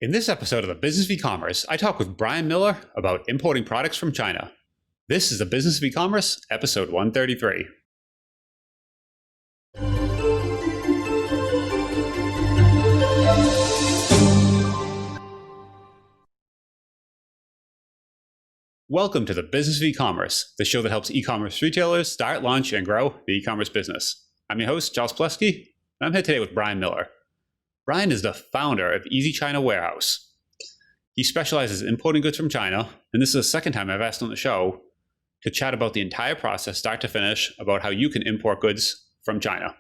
In this episode of the Business of E-commerce, I talk with Brian Miller about importing products from China. This is the Business of E-commerce, episode 133. Welcome to the Business of E-commerce, the show that helps e-commerce retailers start, launch, and grow the e-commerce business. I'm your host, Charles Plesky, and I'm here today with Brian Miller. Brian is the founder of Easy China Warehouse. He specializes in importing goods from China, and this is the second time I've asked on the show to chat about the entire process, start to finish, about how you can import goods from China.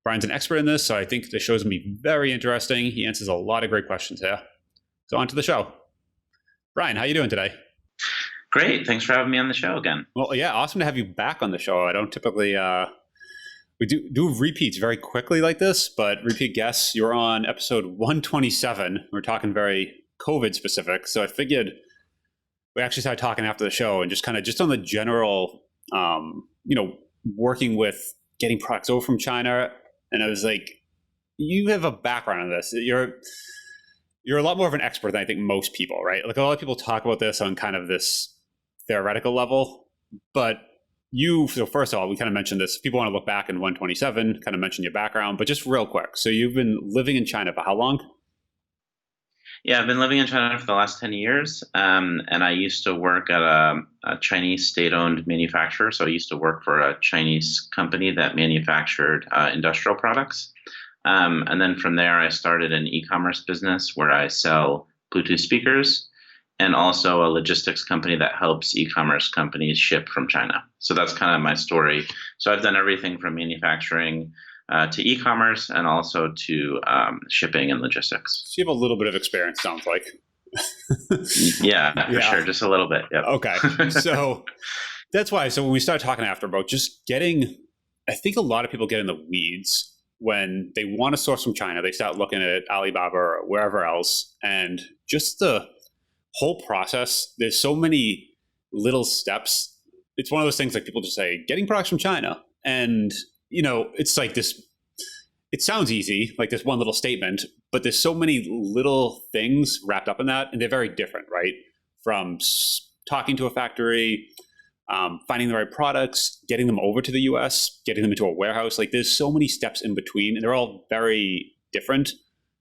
Brian's an expert in this, so I think the show's going to be very interesting. He answers a lot of great questions here. So on to the show. Brian, how are you doing today? Great. Thanks for having me on the show again. Well, yeah, awesome to have you back on the show. I don't typically, we do repeats very quickly like this, but repeat guests, you're on episode 127. We're talking very COVID specific. So I figured we actually started talking after the show and just on the general, working with getting products over from China. And I was like, you have a background in this. You're a lot more of an expert than I think most people, right? Like a lot of people talk about this on kind of this theoretical level, but so first of all, we kind of mentioned this. If people want to look back in 127, kind of mention your background, but just real quick. So you've been living in China for how long? Yeah, I've been living in China for the last 10 years, and I used to work at a Chinese state-owned manufacturer. So I used to work for a Chinese company that manufactured industrial products. And then from there, I started an e-commerce business where I sell Bluetooth speakers and also a logistics company that helps e-commerce companies ship from China. So that's kind of my story. So I've done everything from manufacturing to e-commerce and also to shipping and logistics. So you have a little bit of experience, sounds like. Yeah, for sure. Just a little bit. Yep. Okay. So that's why. So when we started talking after about just I think a lot of people get in the weeds when they want to source from China. They start looking at Alibaba or wherever else. And just the whole process, there's so many little steps. It's one of those things like people just say, getting products from China. And, it's like this, it sounds easy, like this one little statement, but there's so many little things wrapped up in that. And they're very different, right? From talking to a factory, finding the right products, getting them over to the US, getting them into a warehouse. Like there's so many steps in between and they're all very different.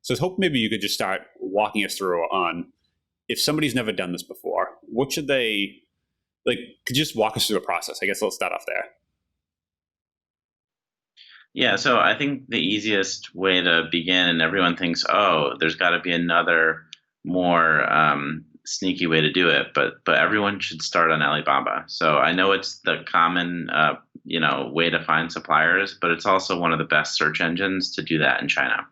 So I was hoping maybe you could just start walking us through on, if somebody's never done this before, what should they, could you just walk us through the process? I guess let's start off there. Yeah, so I think the easiest way to begin, and everyone thinks, oh, there's got to be another more sneaky way to do it, but everyone should start on Alibaba. So I know it's the common way to find suppliers, but it's also one of the best search engines to do that in China.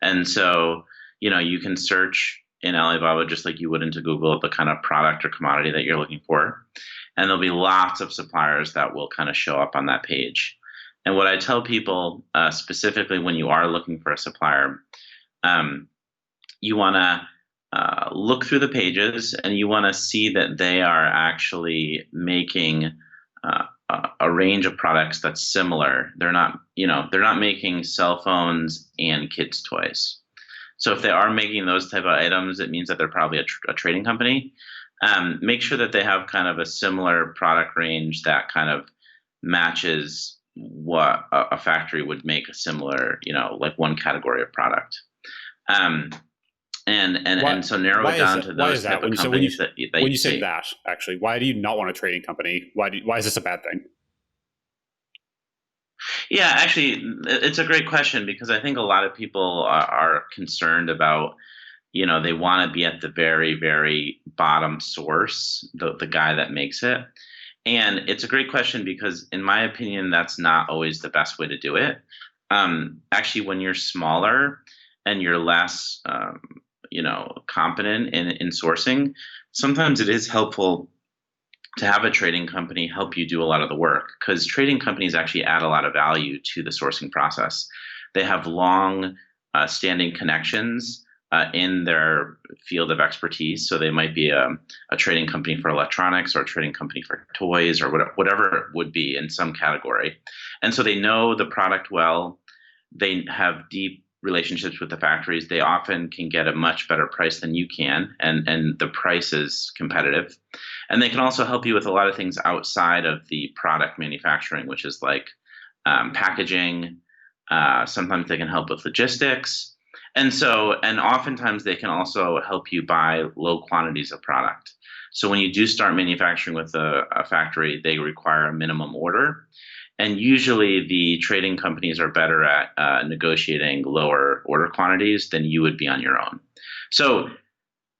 And so you can search in Alibaba just like you would into Google the kind of product or commodity that you're looking for, and there'll be lots of suppliers that will kind of show up on that page. And what I tell people, specifically when you are looking for a supplier, you want to look through the pages and you want to see that they are actually making a range of products that's similar. They're not making cell phones and kids' toys. So if they are making those type of items, it means that they're probably a trading company. Make sure that they have kind of a similar product range that kind of matches what a factory would make a similar, like one category of product. And so narrow it down to those type of companies that when you say that, actually, why do you not want a trading company? Why is this a bad thing? Yeah, actually, it's a great question because I think a lot of people are concerned about, they want to be at the very, very bottom source, the guy that makes it. And it's a great question because, in my opinion, that's not always the best way to do it. Actually, when you're smaller and you're less, competent in sourcing, sometimes it is helpful to have a trading company help you do a lot of the work, because trading companies actually add a lot of value to the sourcing process. They have long standing connections in their field of expertise. So they might be a trading company for electronics or a trading company for toys or whatever it would be in some category. And so they know the product well. They have deep relationships with the factories, they often can get a much better price than you can, and the price is competitive. And they can also help you with a lot of things outside of the product manufacturing, which is like packaging. Sometimes they can help with logistics. And oftentimes they can also help you buy low quantities of product. So when you do start manufacturing with a factory, they require a minimum order. And usually the trading companies are better at negotiating lower order quantities than you would be on your own. So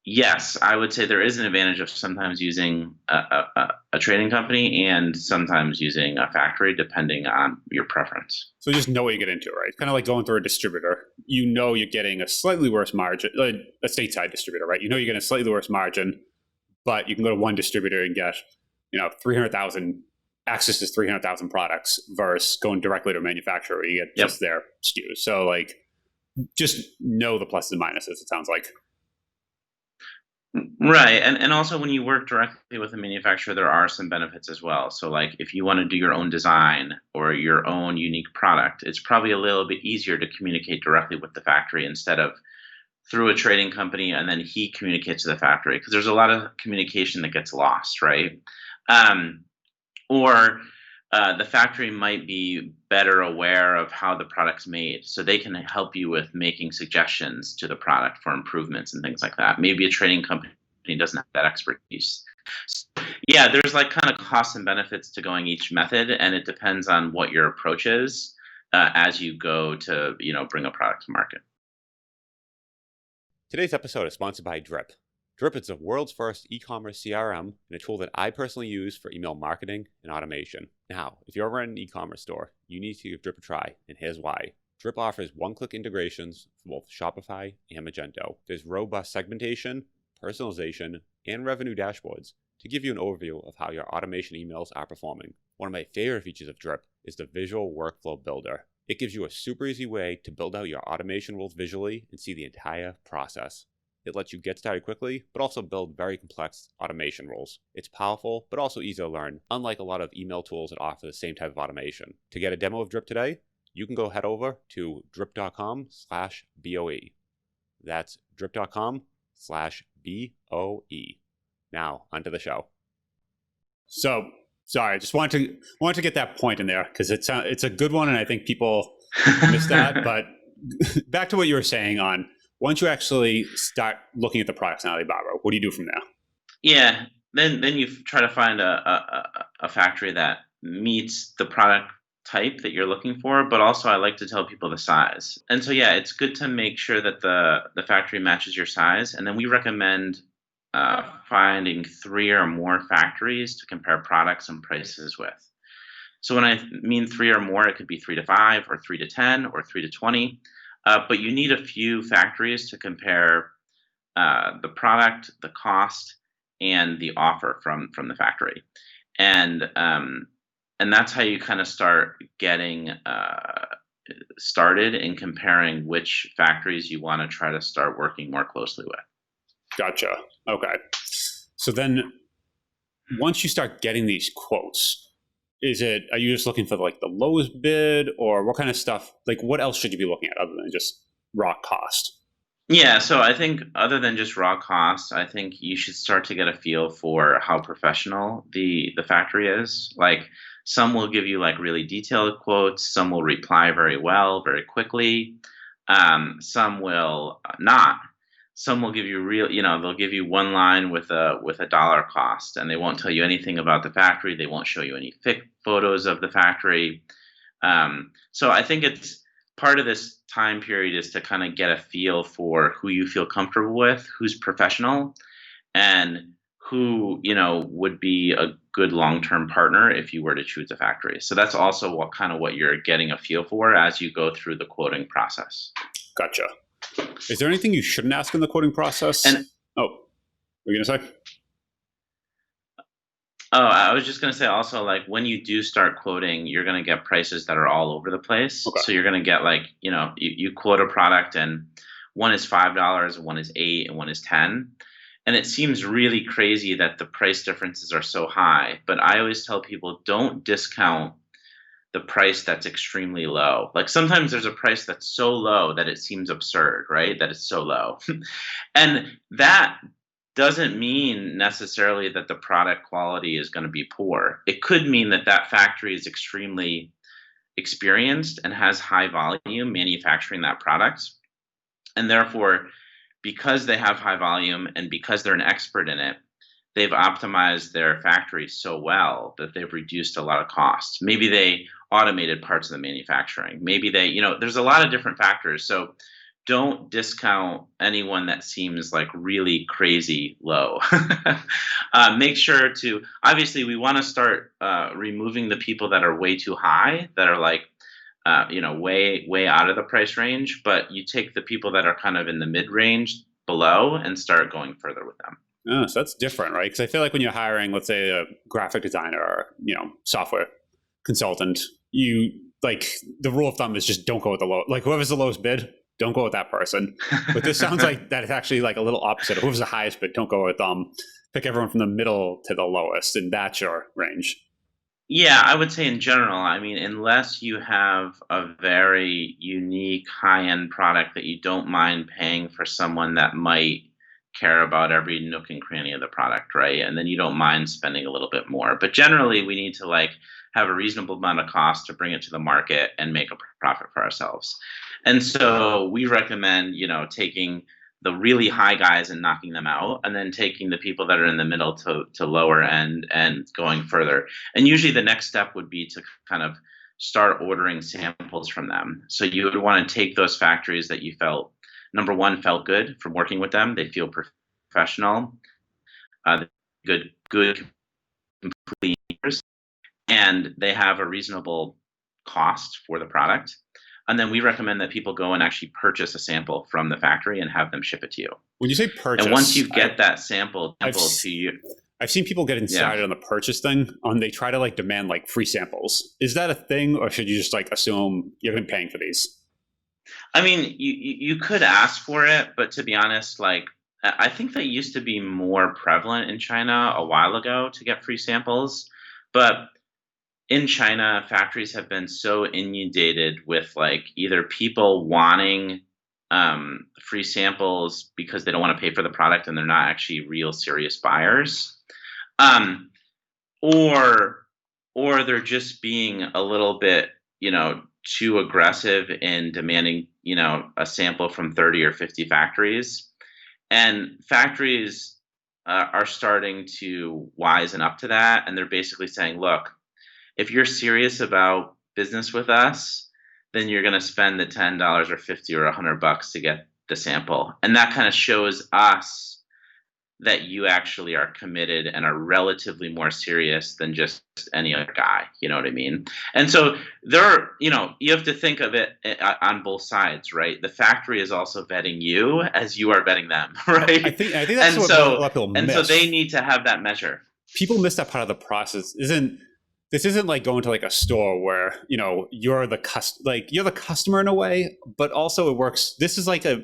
yes, I would say there is an advantage of sometimes using a trading company and sometimes using a factory, depending on your preference. So just know what you get into, right? Kind of like going through a distributor. You know you're getting a slightly worse margin, like a stateside distributor, right? You know you're getting a slightly worse margin, but you can go to one distributor and get, 300,000 access to 300,000 products versus going directly to a manufacturer where you get Yep. just their SKUs. So like, just know the pluses and minuses, it sounds like. Right. And also when you work directly with a manufacturer, there are some benefits as well. So like if you want to do your own design or your own unique product, it's probably a little bit easier to communicate directly with the factory instead of through a trading company and then he communicates to the factory because there's a lot of communication that gets lost, right? Um, or the factory might be better aware of how the product's made, so they can help you with making suggestions to the product for improvements and things like that. Maybe a trading company doesn't have that expertise. Yeah, there's like kind of costs and benefits to going each method, and it depends on what your approach is as you go to bring a product to market. Today's episode is sponsored by Drip. Drip is the world's first e-commerce CRM and a tool that I personally use for email marketing and automation. Now, if you're ever in an e-commerce store, you need to give Drip a try, and here's why. Drip offers one-click integrations for both Shopify and Magento. There's robust segmentation, personalization, and revenue dashboards to give you an overview of how your automation emails are performing. One of my favorite features of Drip is the visual workflow builder. It gives you a super easy way to build out your automation rules visually and see the entire process. It lets you get started quickly, but also build very complex automation rules. It's powerful, but also easy to learn, unlike a lot of email tools that offer the same type of automation. To get a demo of Drip today, you can go head over to drip.com/BOE. That's drip.com/BOE. Now, onto the show. So, sorry, I just wanted to get that point in there because it's a good one, and I think people miss that. But back to what you were saying on once you actually start looking at the products in Alibaba, what do you do from there? Yeah, then you try to find a factory that meets the product type that you're looking for, but also I like to tell people the size. And so yeah, it's good to make sure that the factory matches your size, and then we recommend finding 3 or more factories to compare products and prices with. So when I mean 3 or more, it could be 3 to 5 or 3 to 10 or 3 to 20. But you need a few factories to compare the product, the cost, and the offer from the factory, and that's how you kind of start getting started in comparing which factories you want to try to start working more closely with. Gotcha. Okay. So then, once you start getting these quotes, are you just looking for like the lowest bid, or what kind of stuff? Like, what else should you be looking at other than just raw cost? Yeah, so I think other than just raw costs, I think you should start to get a feel for how professional the factory is. Like some will give you like really detailed quotes, some will reply very well, very quickly. Some will not. Some will give you they'll give you one line with a dollar cost, and they won't tell you anything about the factory. They won't show you any photos of the factory. So I think it's part of this time period is to kind of get a feel for who you feel comfortable with, who's professional, and who would be a good long-term partner if you were to choose a factory. So that's also what you're getting a feel for as you go through the quoting process. Gotcha. Is there anything you shouldn't ask in the quoting process? What were you going to say? Oh, I was just going to say also, like, when you do start quoting, you're going to get prices that are all over the place. Okay. So you're going to get like, you quote a product and one is $5, one is $8, and one is $10. And it seems really crazy that the price differences are so high. But I always tell people, don't discount the price that's extremely low. Like sometimes there's a price that's so low that it seems absurd, right? That it's so low. And that doesn't mean necessarily that the product quality is going to be poor. It could mean that that factory is extremely experienced and has high volume manufacturing that product. And therefore, because they have high volume and because they're an expert in it, they've optimized their factory so well that they've reduced a lot of costs. Maybe they automated parts of the manufacturing. Maybe they, there's a lot of different factors. So don't discount anyone that seems like really crazy low. Make sure to, obviously, we want to start removing the people that are way too high, that are like, way out of the price range. But you take the people that are kind of in the mid range below and start going further with them. Oh, so that's different, right? Because I feel like when you're hiring, let's say, a graphic designer or software consultant, you like the rule of thumb is just don't go with the low. Like whoever's the lowest bid, don't go with that person. But this sounds like that is actually like a little opposite. Whoever's the highest bid, don't go with them. Pick everyone from the middle to the lowest, and that's your range. Yeah, I would say in general, I mean, unless you have a very unique high-end product that you don't mind paying for someone that might care about every nook and cranny of the product, right? And then you don't mind spending a little bit more. But generally, we need to like have a reasonable amount of cost to bring it to the market and make a profit for ourselves. And so we recommend, taking the really high guys and knocking them out, and then taking the people that are in the middle to lower end and going further. And usually the next step would be to kind of start ordering samples from them. So you would want to take those factories that you felt, number one, felt good from working with them. They feel professional, good, complete, and they have a reasonable cost for the product. And then we recommend that people go and actually purchase a sample from the factory and have them ship it to you. When you say purchase, and once you get that sample to you, I've seen people get excited on the purchase thing. They try to like demand like free samples. Is that a thing, or should you just like assume you've been paying for these? I mean, you could ask for it, but to be honest, like I think that used to be more prevalent in China a while ago to get free samples, but in China, factories have been so inundated with like either people wanting free samples because they don't want to pay for the product and they're not actually real serious buyers, um, or they're just being a little bit, too aggressive in demanding, a sample from 30 or 50 factories. And factories are starting to wisen up to that, and they're basically saying, look, if you're serious about business with us, then you're going to spend the $10 or 50 or $100 to get the sample. And that kind of shows us that you actually are committed and are relatively more serious than just any other guy. You know what I mean? And so there are, you have to think of it on both sides, right? The factory is also vetting you as you are vetting them, right? I think that's what a lot of people miss. And so they need to have that measure. People miss that part of the process. This isn't like going to like a store where you're the customer in a way, but also it works. This is like a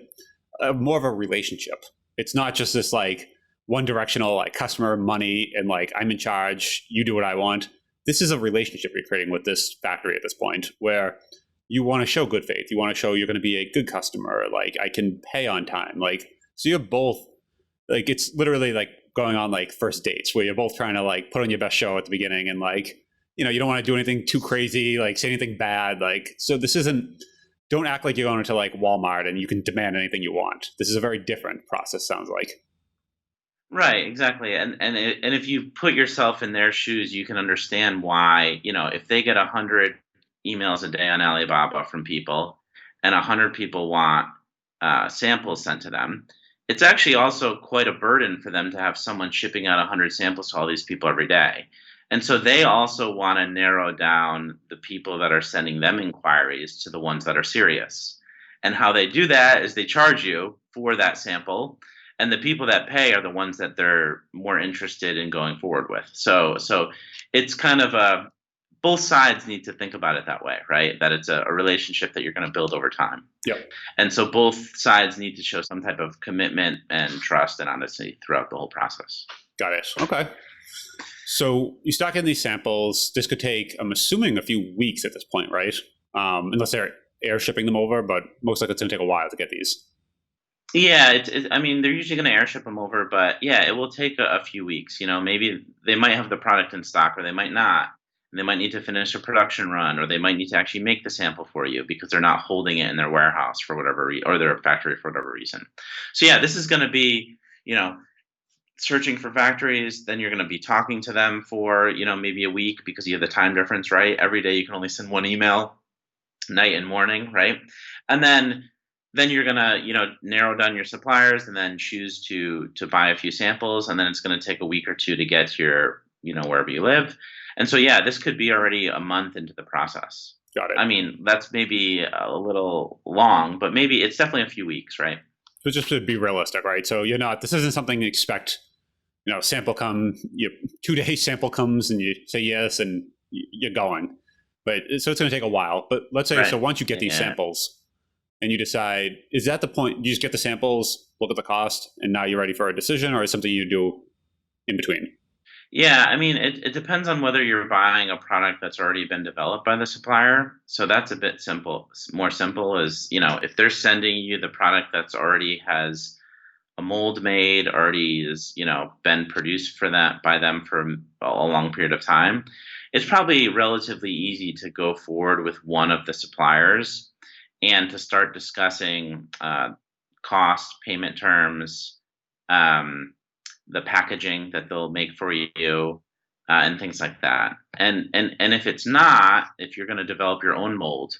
more of a relationship. It's not just this like one directional like customer money and like I'm in charge, you do what I want. This is a relationship you're creating with this factory at this point where you want to show good faith. You want to show you're going to be a good customer. Like I can pay on time. Like so you're both like it's literally like going on like first dates where you're both trying to like put on your best show at the beginning and like you don't want to do anything too crazy, like say anything bad. Like, so this isn't, don't act like you're going into like Walmart and you can demand anything you want. This is a very different process, sounds like. Right, exactly. And if you put yourself in their shoes, you can understand why, if they get 100 emails a day on Alibaba from people and 100 people want samples sent to them, it's actually also quite a burden for them to have someone shipping out 100 samples to all these people every day. And so they also want to narrow down the people that are sending them inquiries to the ones that are serious. And how they do that is they charge you for that sample, and the people that pay are the ones that they're more interested in going forward with. So it's kind of both sides need to think about it that way, right? That it's a relationship that you're going to build over time. Yep. And so both sides need to show some type of commitment and trust and honesty throughout the whole process. Got it. Okay. So you start getting these samples. This could take, I'm assuming, a few weeks at this point, right? Unless they're air shipping them over, but most likely it's going to take a while to get these. Yeah, I mean, they're usually going to airship them over, but yeah, it will take a few weeks. Maybe they might have the product in stock, or they might not. And they might need to finish a production run, or they might need to actually make the sample for you because they're not holding it in their warehouse for whatever or their factory for whatever reason. So yeah, this is going to be, searching for factories. Then you're going to be talking to them for, maybe a week because you have the time difference, right? Every day you can only send one email, night and morning, right? And then you're gonna narrow down your suppliers and then choose to buy a few samples, and then it's going to take a week or two to get to your wherever you live. And so yeah, this could be already a month into the process. Got it. I mean, that's maybe a little long, but maybe it's definitely a few weeks, right? So just to be realistic, right? So this isn't something you expect, sample 2 days sample comes and you say yes and you're going. But so it's going to take a while. But let's say, Right. So once you get these samples and you decide, is that the point? You just get the samples, look at the cost, and now you're ready for a decision, or is something you do in between? Yeah, I mean, it depends on whether you're buying a product that's already been developed by the supplier. So that's a bit simple. More simple is, if they're sending you the product that's already has a mold made, already is, been produced for that by them for a long period of time, it's probably relatively easy to go forward with one of the suppliers and to start discussing cost, payment terms, the packaging that they'll make for you, and things like that. And if it's not, if you're going to develop your own mold,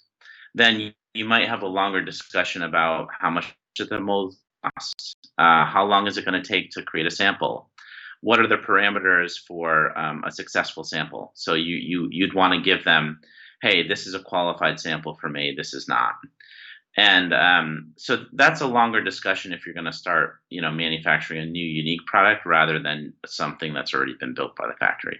then you might have a longer discussion about how much the mold costs, how long is it going to take to create a sample, what are the parameters for a successful sample. So you'd want to give them, hey, this is a qualified sample for me, this is not. And so that's a longer discussion if you're going to start, manufacturing a new unique product rather than something that's already been built by the factory.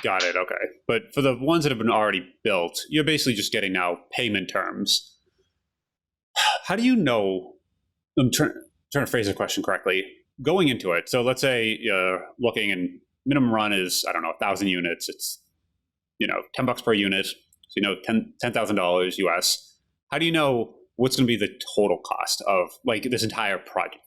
Got it. Okay. But for the ones that have been already built, you're basically just getting now payment terms. How do you know? I'm trying to phrase the question correctly. Going into it, so let's say you're looking and minimum run is, I don't know, 1,000 units. It's, $10 per unit. So, $10,000 US. How do you know what's going to be the total cost of this entire project?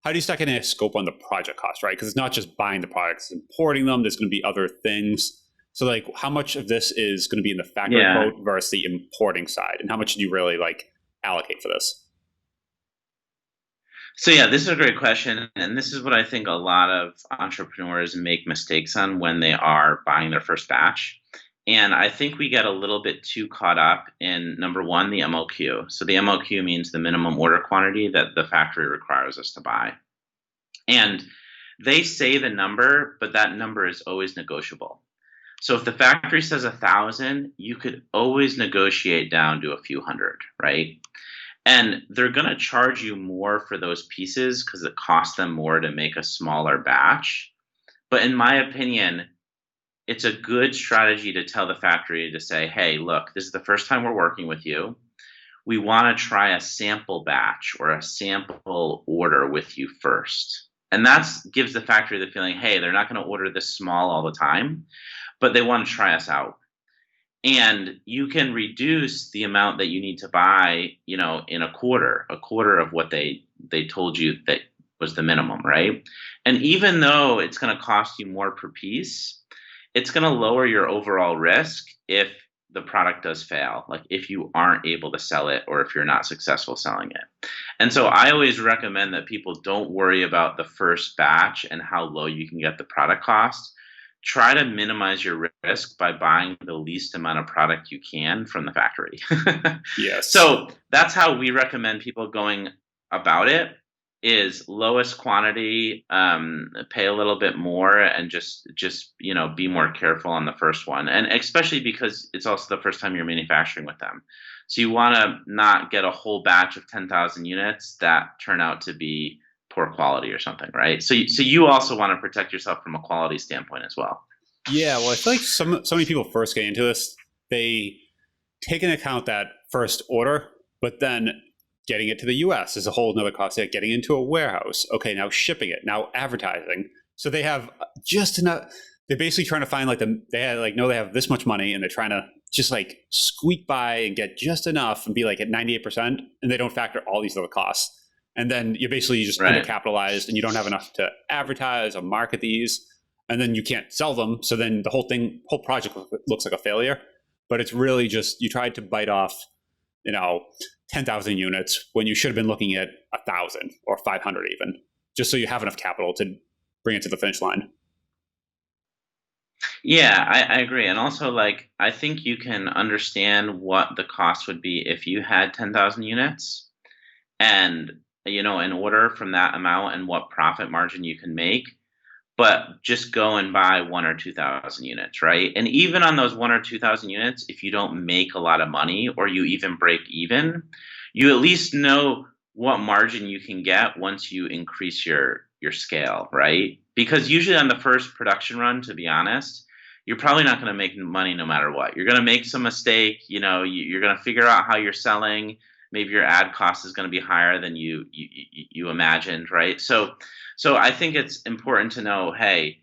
How do you start getting a scope on the project cost, right? Because it's not just buying the products, it's importing them. There's going to be other things. So how much of this is going to be in the factory quote versus the importing side? And how much do you really allocate for this? So yeah, this is a great question. And this is what I think a lot of entrepreneurs make mistakes on when they are buying their first batch. And I think we get a little bit too caught up in, number one, the MOQ. So the MOQ means the minimum order quantity that the factory requires us to buy. And they say the number, but that number is always negotiable. So if the factory says 1,000, you could always negotiate down to a few hundred, right? And they're going to charge you more for those pieces because it costs them more to make a smaller batch. But in my opinion, it's a good strategy to tell the factory to say, hey, look, this is the first time we're working with you. We want to try a sample batch or a sample order with you first. And that gives the factory the feeling, hey, they're not going to order this small all the time, but they want to try us out. And you can reduce the amount that you need to buy, in a quarter of what they told you that was the minimum, right? And even though it's going to cost you more per piece, it's going to lower your overall risk if the product does fail, if you aren't able to sell it or if you're not successful selling it. And so I always recommend that people don't worry about the first batch and how low you can get the product cost. Try to minimize your risk by buying the least amount of product you can from the factory. Yes. So that's how we recommend people going about it. Is lowest quantity, pay a little bit more, and just be more careful on the first one, and especially because it's also the first time you're manufacturing with them, so you want to not get a whole batch of 10,000 units that turn out to be poor quality or something, right? So you also want to protect yourself from a quality standpoint as well. Yeah, well, I feel like so many people first get into this, they take into account that first order, but then getting it to the US is a whole nother cost. Yeah, getting into a warehouse. Okay, now shipping it, now advertising. So they have just enough. They're basically trying to find like they had like know they have this much money and they're trying to just like squeak by and get just enough and be like at 98%, and they don't factor all these other costs. And then you're basically just Right. undercapitalized and you don't have enough to advertise or market these, and then you can't sell them. So then the whole project looks like a failure. But it's really just you tried to bite off, 10,000 units when you should have been looking at 1,000 or 500 even, just so you have enough capital to bring it to the finish line. Yeah, I agree. And also, like, I think you can understand what the cost would be if you had 10,000 units and, an order from that amount and what profit margin you can make. But just go and buy 1 or 2 thousand units, right? And even on those 1 or 2 thousand units, if you don't make a lot of money or you even break even, you at least know what margin you can get once you increase your scale, right? Because usually on the first production run, to be honest, you're probably not going to make money no matter what. You're going to make some mistake. You're going to figure out how you're selling. Maybe your ad cost is going to be higher than you imagined, right? So I think it's important to know, hey,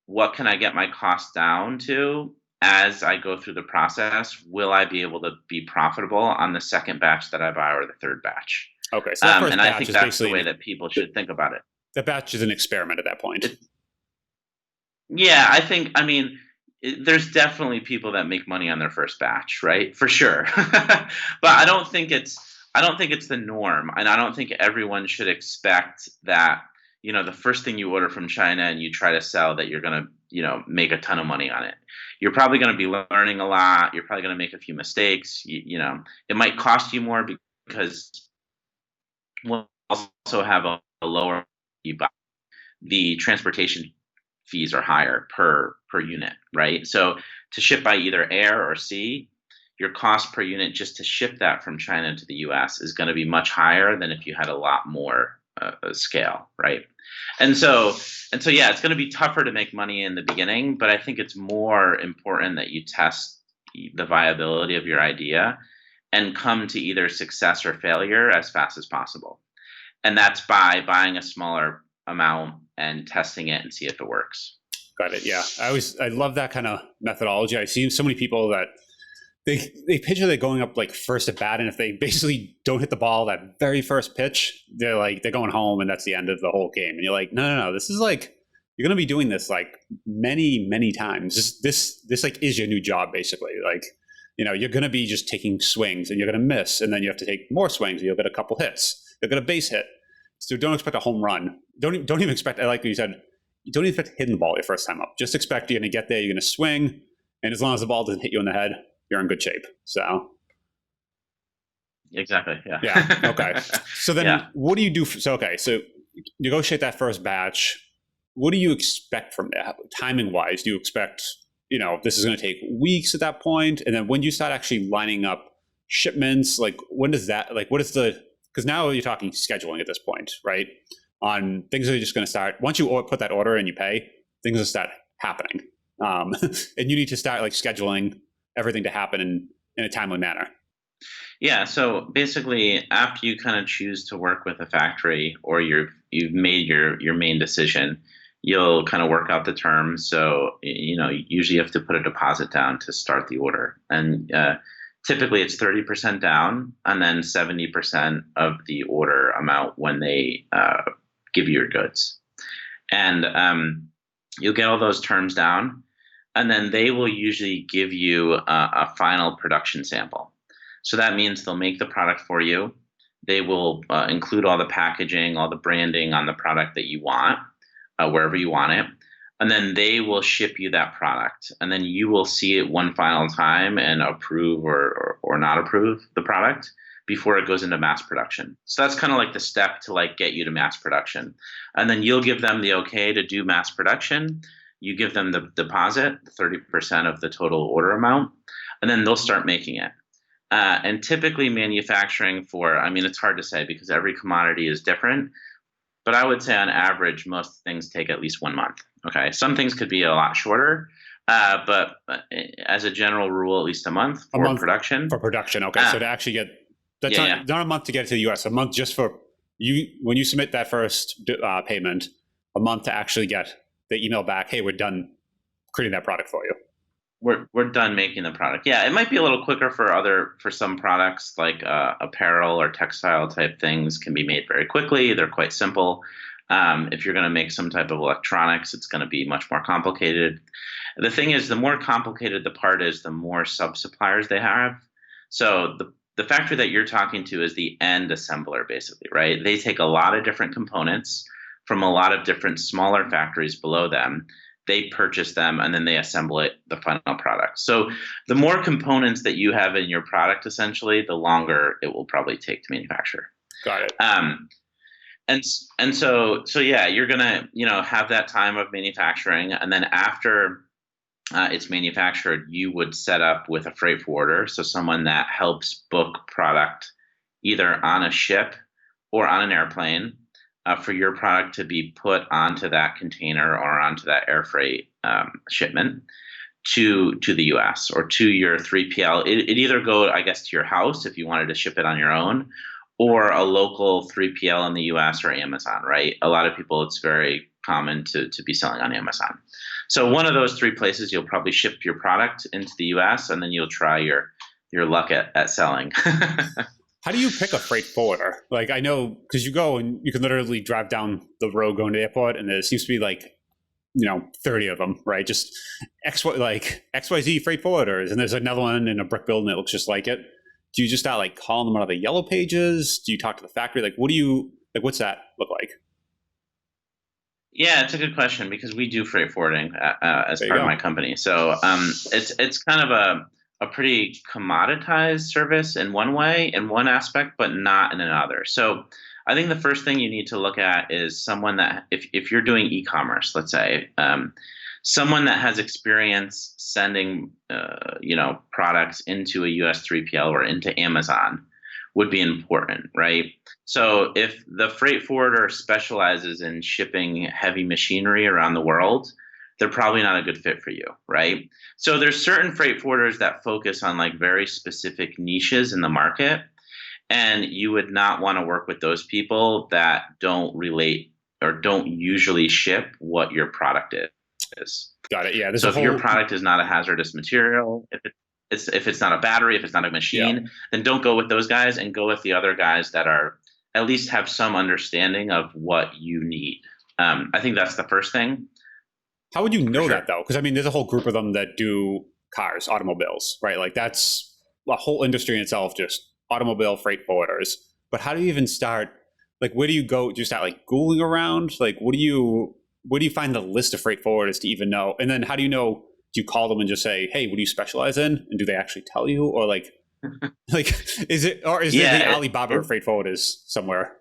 what can I get my costs down to as I go through the process? Will I be able to be profitable on the second batch that I buy or the third batch? Okay, so that first And I batch think is that's the basically way that people should think about it. that batch is an experiment at that point. it yeah, I mean, there's definitely people that make money on their first batch, right? For sure. But I don't think it's the norm, and I don't think everyone should expect that, the first thing you order from China and you try to sell that you're going to, make a ton of money on it. You're probably going to be learning a lot. You're probably going to make a few mistakes. It might cost you more because we'll also have a lower you buy. The transportation fees are higher per unit, right? So to ship by either air or sea, your cost per unit just to ship that from China to the US is going to be much higher than if you had a lot more scale, right? And so yeah, it's going to be tougher to make money in the beginning, but I think it's more important that you test the viability of your idea and come to either success or failure as fast as possible. And that's by buying a smaller amount and testing it and see if it works. Got it. Yeah, I love that kind of methodology. I see so many people that they picture they're going up like first at bat, and if they basically don't hit the ball that very first pitch, they're going home, and that's the end of the whole game. And you're like, no. This is like you're going to be doing this like many times. This like is your new job basically. Like you're going to be just taking swings, and you're going to miss, and then you have to take more swings, and you'll get a couple hits. You'll get a base hit. So don't expect a home run. Don't even expect. I like what you said. You don't even expect hitting the ball your first time up. Just expect you're going to get there. You're going to swing, and as long as the ball doesn't hit you in the head, you're in good shape. So Exactly. Yeah. yeah, okay. So then, Yeah. what do you do? So negotiate that first batch. What do you expect from that, timing wise? Do you expect this is going to take weeks at that point, and then when you start actually lining up shipments, like when does that like what is the because now you're talking scheduling at this point, right? On things are just going to start once you put that order and you pay, things will start happening, and you need to start like scheduling everything to happen in a timely manner. Yeah. So basically, after you kind of choose to work with a factory or you've made your main decision, you'll kind of work out the terms. So usually you have to put a deposit down to start the order, and typically it's 30% down, and then 70% of the order amount when they give you your goods, and you'll get all those terms down, and then they will usually give you a final production sample. So that means they'll make the product for you. They will include all the packaging, all the branding on the product that you want, wherever you want it. And then they will ship you that product. And then you will see it one final time and approve or not approve the product before it goes into mass production. So that's kind of like the step to like get you to mass production. And then you'll give them the okay to do mass production. You give them the deposit, 30% of the total order amount, and then they'll start making it. And typically manufacturing I mean, it's hard to say because every commodity is different, but I would say on average, most things take at least 1 month. Okay. Some things could be a lot shorter. But as a general rule, at least a month A for month for production. production. Okay, so to Ah, actually get that's yeah, yeah. not a month to get it to the US. A month just for you when you submit that first payment. A month to actually get the email back. Hey, we're done creating that product for you. We're done making the product. Yeah, it might be a little quicker for some products like apparel or textile type things can be made very quickly. They're quite simple. If you're going to make some type of electronics, it's going to be much more complicated. The thing is, the more complicated the part is, the more sub suppliers they have. So the factory that you're talking to is the end assembler, basically, right? They take a lot of different components from a lot of different smaller factories below them. They purchase them and then they assemble it, the final product. So the more components that you have in your product, essentially, the longer it will probably take to manufacture. Got it. And so yeah, you're gonna have that time of manufacturing, and then after it's manufactured, you would set up with a freight forwarder, so someone that helps book product either on a ship or on an airplane for your product to be put onto that container or onto that air freight shipment to the US or to your 3PL. It either go, I guess, to your house if you wanted to ship it on your own, or a local 3PL in the US or Amazon, right? A lot of people, it's very common to be selling on Amazon. So one of those three places, you'll probably ship your product into the US, and then you'll try your luck at selling. How do you pick a freight forwarder? Like I know because you go and you can literally drive down the road going to the airport, and there seems to be like 30 of them, right? Just XYZ freight forwarders, and there's another one in a brick building that looks just like it. Do you just start like calling them out of the yellow pages? Do you talk to the factory? Like, what's that look like? Yeah, it's a good question because we do freight forwarding as There you part of go. my company. So it's kind of a pretty commoditized service in one way, in one aspect, but not in another. So I think the first thing you need to look at is someone that, if you're doing e-commerce, let's say, someone that has experience sending products into a US 3PL or into Amazon would be important, right? So if the freight forwarder specializes in shipping heavy machinery around the world, they're probably not a good fit for you, right? So there's certain freight forwarders that focus on like very specific niches in the market, and you would not want to work with those people that don't relate or don't usually ship what your product is. Got it. Yeah, there's So a if your whole product is not a hazardous material, if it's not a battery, if it's not a yeah. machine, then don't go with those guys and go with the other guys that are at least have some understanding of what you need. I think that's the first thing How would you for know that sure. though? Because I mean, there's a whole group of them that do cars, automobiles, right? Like that's a whole industry in itself, just automobile freight forwarders. But how do you even start? Like, where do you go? Do you start like Googling around? Like, where do you find the list of freight forwarders to even know? And then how do you know? Do you call them and just say, "Hey, what do you specialize in?" And do they actually tell you, or like is there Yeah, the Alibaba freight forwarders somewhere?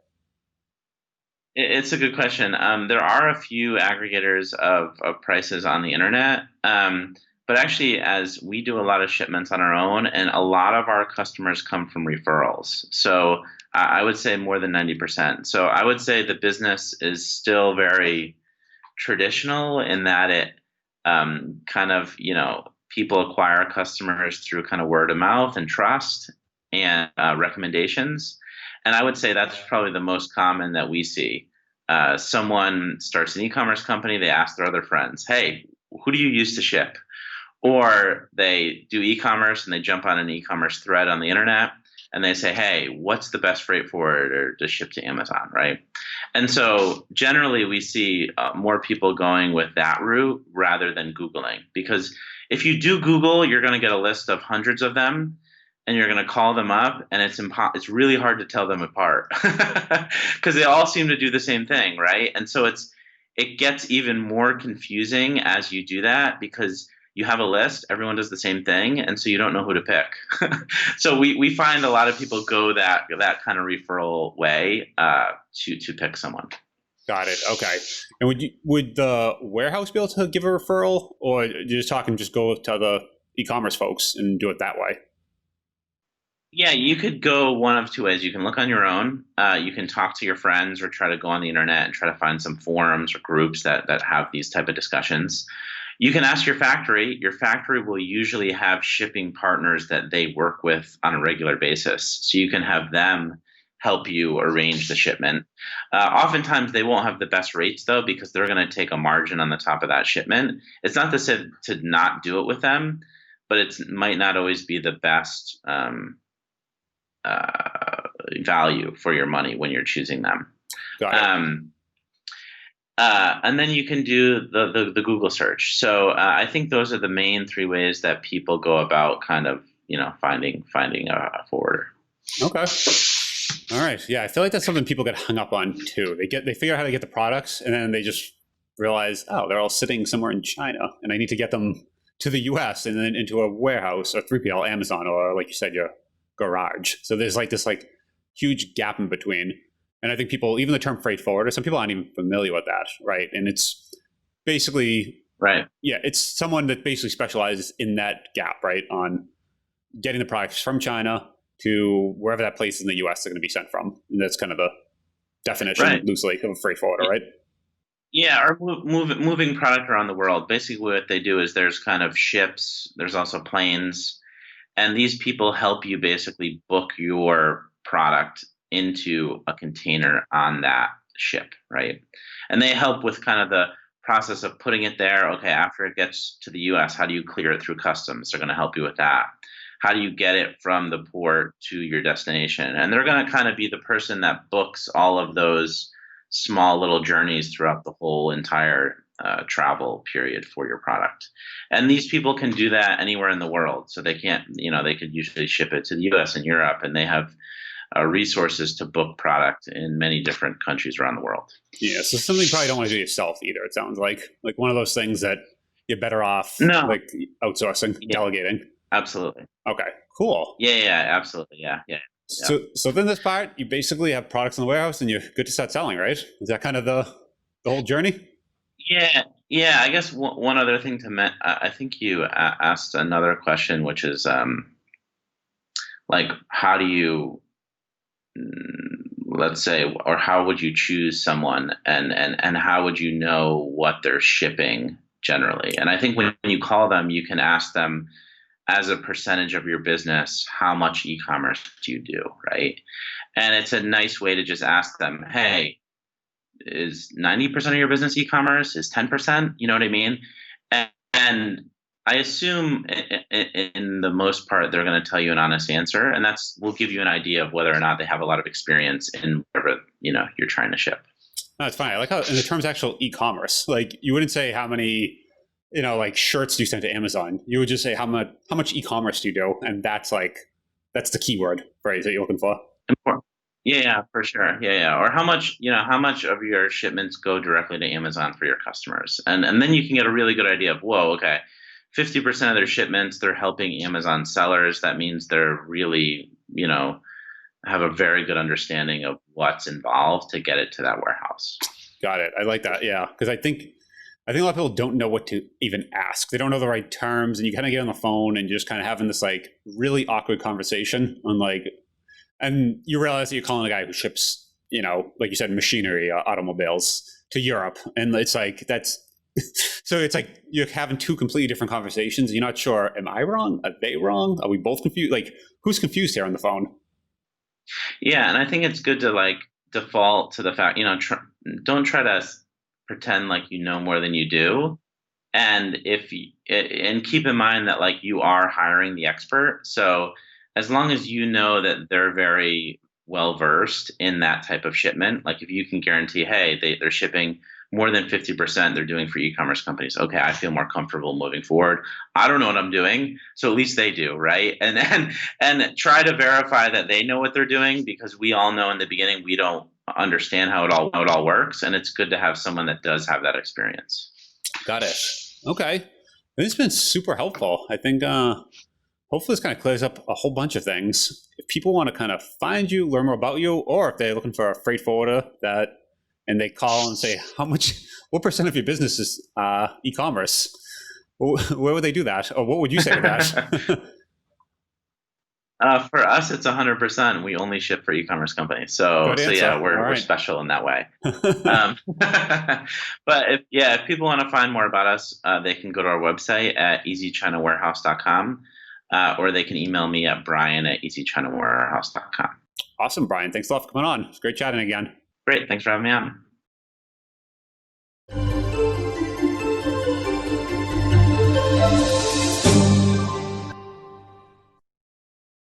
it's a good question. There are a few aggregators of prices on the internet. But actually, as we do a lot of shipments on our own, and a lot of our customers come from referrals. So I would say more than 90%. So I would say the business is still very traditional in that it kind of, people acquire customers through kind of word of mouth and trust and recommendations. And I would say that's probably the most common that we see. Someone starts an e-commerce company, they ask their other friends, hey, who do you use to ship? Or they do e-commerce and they jump on an e-commerce thread on the internet and they say, hey, what's the best freight forwarder to ship to Amazon, right? And so generally we see more people going with that route rather than Googling. Because if you do Google, you're going to get a list of hundreds of them and you're going to call them up and it's really hard to tell them apart because they all seem to do the same thing, right? And so it gets even more confusing as you do that because you have a list, everyone does the same thing, and so you don't know who to pick. So we find a lot of people go that kind of referral way to pick someone. Got it. Okay. And would the warehouse be able to give a referral, or you're just talking just go to the e-commerce folks and do it that way? Yeah, you could go one of two ways. You can look on your own. You can talk to your friends or try to go on the internet and try to find some forums or groups that have these type of discussions. You can ask your factory. Your factory will usually have shipping partners that they work with on a regular basis. So you can have them help you arrange the shipment. Oftentimes, they won't have the best rates, though, because they're going to take a margin on the top of that shipment. It's not to say to not do it with them, but it might not always be the best value for your money when you're choosing them. Got it. And then you can do the Google search. So I think those are the main three ways that people go about kind of finding a forwarder. Okay. All right. Yeah, I feel like that's something people get hung up on too. They figure out how to get the products, and then they just realize, oh, they're all sitting somewhere in China, and I need to get them to the U.S. and then into a warehouse or 3PL, Amazon, or like you said, your garage. So there's like this huge gap in between. And I think people, even the term freight forwarder, some people aren't even familiar with that, right? And it's basically, right. Yeah, it's someone that basically specializes in that gap, right? On getting the products from China to wherever that place in the US are going to be sent from. And that's kind of the definition, right, loosely, of a freight forwarder, right? Yeah, or moving product around the world. Basically, what they do is there's kind of ships, there's also planes, and these people help you basically book your product into a container on that ship, right? And they help with kind of the process of putting it there. Okay, after it gets to the US, how do you clear it through customs? They're going to help you with that. How do you get it from the port to your destination? And they're going to kind of be the person that books all of those small little journeys throughout the whole entire travel period for your product. And these people can do that anywhere in the world. So they can't, they could usually ship it to the US and Europe, and they have resources to book product in many different countries around the world. Yeah, so something you probably don't want to do yourself either. It sounds like one of those things that you're better off like outsourcing, delegating. Absolutely. Okay, cool. Yeah, absolutely. Yeah. So then this part, you basically have products in the warehouse and you're good to start selling, right? Is that kind of the whole journey? Yeah. I guess one other thing I think you asked another question, which is like, how do you, let's say, or how would you choose someone, and how would you know what they're shipping generally? And I think when you call them, you can ask them, as a percentage of your business, how much e-commerce do you do, right? And it's a nice way to just ask them, hey, is 90% of your business e-commerce? Is 10%? You know what I mean? And I assume in the most part, they're going to tell you an honest answer, and will give you an idea of whether or not they have a lot of experience in whatever, you're trying to ship. No, it's fine. I like how in the terms actual e-commerce, like you wouldn't say how many like shirts do you send to Amazon? You would just say how much e-commerce do you do, and that's the keyword phrase that you're looking for. Yeah, for sure. Yeah. Or how much of your shipments go directly to Amazon for your customers, and then you can get a really good idea of 50% of their shipments they're helping Amazon sellers. That means they're really have a very good understanding of what's involved to get it to that warehouse. Got it. I like that. Yeah, because I think a lot of people don't know what to even ask. They don't know the right terms, and you kind of get on the phone and you're just kind of having this really awkward conversation on and you realize that you're calling a guy who ships, like you said, machinery, automobiles to Europe. And it's so it's like you're having two completely different conversations. You're not sure, am I wrong? Are they wrong? Are we both confused? Like, who's confused here on the phone? Yeah. And I think it's good to default to the fact, don't try to pretend like you know more than you do, and keep in mind that you are hiring the expert. So as long as you know that they're very well versed in that type of shipment, if you can guarantee, hey, they're shipping more than 50%, they're doing for e-commerce companies. Okay, I feel more comfortable moving forward. I don't know what I'm doing, so at least they do, right? And try to verify that they know what they're doing, because we all know in the beginning we don't understand how it all works, and it's good to have someone that does have that experience. Got it. Okay, this has been super helpful. I think hopefully this kind of clears up a whole bunch of things. If people want to kind of find you, learn more about you, or if they're looking for a freight forwarder and they call and say, what percent of your business is e-commerce? Where would they do that? Or what would you say to that? For us, it's 100%. We only ship for e-commerce companies. So, Good so answer. yeah, All we're right. special in that way. But if people want to find more about us, they can go to our website at easychinawarehouse.com, or they can email me at brian@easychinawarehouse.com. Awesome, Brian. Thanks a lot for coming on. It's great chatting again. Great. Thanks for having me on.